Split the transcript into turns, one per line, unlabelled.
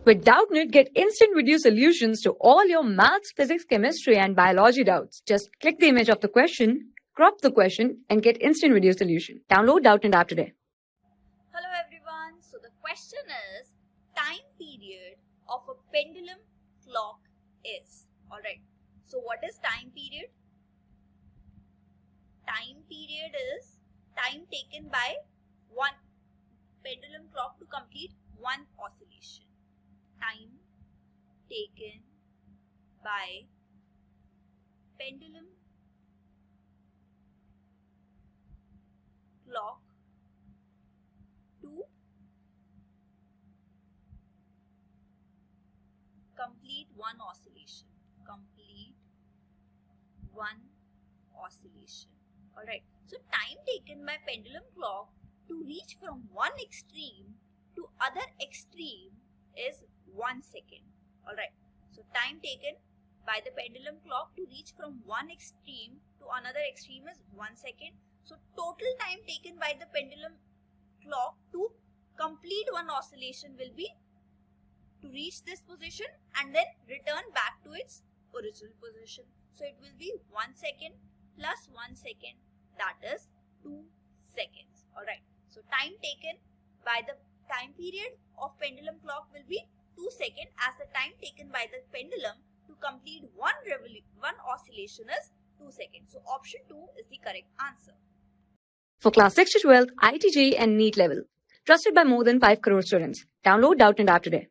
With Doubtnut, get instant video solutions to all your maths, physics, chemistry, and biology doubts. Just click the image of the question, crop the question, and get instant video solution. Download Doubtnut app today.
Hello everyone. So the question is, time period of a pendulum clock is. Alright. So what is time period? Time period is time taken by one pendulum clock to complete one oscillation. Time taken by pendulum clock to complete one oscillation. Complete one oscillation. Alright. So time taken by pendulum clock to reach from one extreme to other extreme is 1 second. Alright. So time taken by the pendulum clock to reach from one extreme to another extreme is 1 second. So total time taken by the pendulum clock to complete one oscillation will be to reach this position and then return back to its original position. So it will be 1 second plus 1 second, that is 2 seconds. Alright. So time taken by the time period of pendulum clock will be 2 seconds, as the time taken by the pendulum to complete one oscillation is 2 seconds. So option 2 is the correct answer.
For class 6 to 12, IIT JEE and NEET level. Trusted by more than 5 crore students. Download Doubtnut app today.